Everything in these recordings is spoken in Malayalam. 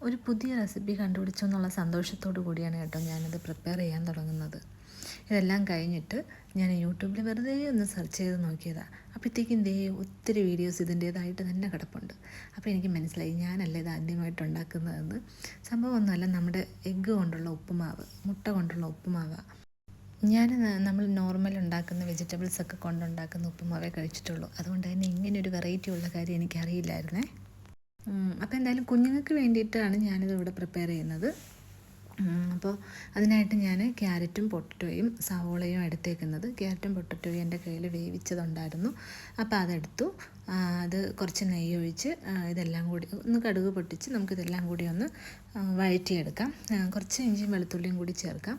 ഒരു പുതിയ റെസിപ്പി കണ്ടുപിടിച്ചു എന്നുള്ള സന്തോഷത്തോടു കൂടിയാണ് കേട്ടോ ഞാനത് പ്രിപ്പയർ ചെയ്യാൻ തുടങ്ങുന്നത്. ഇതെല്ലാം കഴിഞ്ഞിട്ട് ഞാൻ യൂട്യൂബിൽ വെറുതെ ഒന്ന് സെർച്ച് ചെയ്ത് നോക്കിയതാണ്. അപ്പോഴത്തേക്കും ഒത്തിരി വീഡിയോസ് ഇതിൻ്റേതായിട്ട് തന്നെ കിടപ്പുണ്ട്. അപ്പോൾ എനിക്ക് മനസ്സിലായി ഞാനല്ല ഇത് ആദ്യമായിട്ട് ഉണ്ടാക്കുന്നതെന്ന്. സംഭവമൊന്നുമല്ല, നമ്മുടെ എഗ്ഗ് കൊണ്ടുള്ള ഉപ്പുമാവ്, മുട്ട കൊണ്ടുള്ള ഉപ്പുമാവാണ്. ഞാൻ നമ്മൾ നോർമൽ ഉണ്ടാക്കുന്ന വെജിറ്റബിൾസൊക്കെ കൊണ്ടുണ്ടാക്കുന്ന ഉപ്പുമാവേ കഴിച്ചിട്ടുള്ളൂ. അതുകൊണ്ട് തന്നെ ഇങ്ങനെയൊരു വെറൈറ്റി ഉള്ള കാര്യം എനിക്കറിയില്ലായിരുന്നേ. അപ്പോൾ എന്തായാലും കുഞ്ഞുങ്ങൾക്ക് വേണ്ടിയിട്ടാണ് ഞാനിത് ഇവിടെ പ്രിപ്പയർ ചെയ്യുന്നത്. അപ്പോൾ അതിനായിട്ട് ഞാൻ ക്യാരറ്റും പൊട്ടറ്റോയും സവോളയും എടുത്തേക്കുന്നത്. ക്യാരറ്റും പൊട്ടറ്റോയും എൻ്റെ കയ്യിൽ വേവിച്ചതുണ്ടായിരുന്നു. അപ്പോൾ അതെടുത്തു. അത് കുറച്ച് നെയ്യ് ഒഴിച്ച് ഇതെല്ലാം കൂടി ഒന്ന് കടുക് പൊട്ടിച്ച് നമുക്കിതെല്ലാം കൂടി ഒന്ന് വഴറ്റിയെടുക്കാം. കുറച്ച് ഇഞ്ചിയും വെളുത്തുള്ളിയും കൂടി ചേർക്കാം.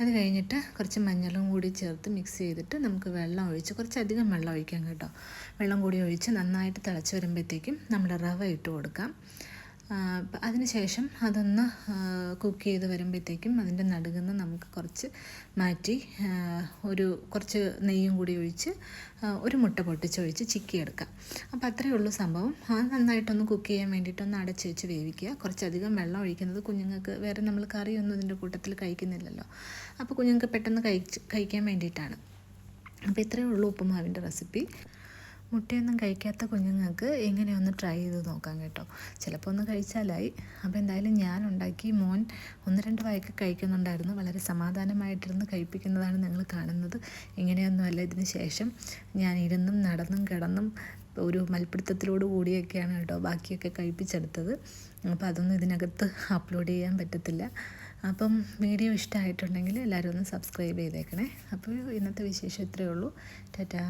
അത് കഴിഞ്ഞിട്ട് കുറച്ച് മഞ്ഞളും കൂടി ചേർത്ത് മിക്സ് ചെയ്തിട്ട് നമുക്ക് വെള്ളം ഒഴിച്ച്, കുറച്ചധികം വെള്ളം ഒഴിക്കാം കേട്ടോ. വെള്ളം കൂടി ഒഴിച്ച് നന്നായിട്ട് തിളച്ച് വരുമ്പോഴത്തേക്കും നമ്മൾ റവ ഇട്ട് കൊടുക്കാം. അതിനുശേഷം അതൊന്ന് കുക്ക് ചെയ്ത് വരുമ്പോഴത്തേക്കും അതിൻ്റെ നടുകുന്ന് നമുക്ക് കുറച്ച് മാറ്റി കുറച്ച് നെയ്യും കൂടി ഒഴിച്ച് ഒരു മുട്ട പൊട്ടിച്ചൊഴിച്ച് ചിക്കിയെടുക്കാം. അപ്പോൾ അത്രയേ ഉള്ളൂ സംഭവം. അത് നന്നായിട്ടൊന്ന് കുക്ക് ചെയ്യാൻ വേണ്ടിയിട്ടൊന്ന് അടച്ച് വെച്ച് വേവിക്കുക. കുറച്ചധികം വെള്ളം ഒഴിക്കുന്നത് കുഞ്ഞുങ്ങൾക്ക്, വേറെ നമ്മൾ കറിയൊന്നും ഇതിൻ്റെ കൂട്ടത്തിൽ കഴിക്കുന്നില്ലല്ലോ, അപ്പോൾ കുഞ്ഞുങ്ങൾക്ക് പെട്ടെന്ന് കഴിക്കാൻ വേണ്ടിയിട്ടാണ്. അപ്പോൾ ഇത്രയേ ഉള്ളൂ ഉപ്പുമാവിൻ്റെ റെസിപ്പി. മുട്ടയൊന്നും കഴിക്കാത്ത കുഞ്ഞുങ്ങൾക്ക് ഇങ്ങനെ ഒന്ന് ട്രൈ ചെയ്ത് നോക്കാം കേട്ടോ. ചിലപ്പോൾ ഒന്ന് കഴിച്ചാലായി. അപ്പോൾ എന്തായാലും ഞാൻ ഉണ്ടാക്കി, മോൻ 1-2 വായൊക്കെ കഴിക്കുന്നുണ്ടായിരുന്നു. വളരെ സമാധാനമായിട്ടിരുന്ന് കഴിപ്പിക്കുന്നതാണ് നിങ്ങൾ കാണുന്നത്. ഇങ്ങനെയൊന്നുമല്ല. ഇതിന് ശേഷം ഞാൻ ഇരുന്നും നടന്നും കിടന്നും ഒരു മൽപ്പിടുത്തത്തിലോട് കൂടിയൊക്കെയാണ് കേട്ടോ ബാക്കിയൊക്കെ കഴിപ്പിച്ചെടുത്തത്. അപ്പോൾ അതൊന്നും ഇതിനകത്ത് അപ്ലോഡ് ചെയ്യാൻ പറ്റത്തില്ല. അപ്പം വീഡിയോ ഇഷ്ടമായിട്ടുണ്ടെങ്കിൽ എല്ലാവരും ഒന്ന് സബ്സ്ക്രൈബ് ചെയ്തേക്കണേ. അപ്പോൾ ഇന്നത്തെ വിശേഷം ഇത്രയേ ഉള്ളൂ. ടാറ്റാ.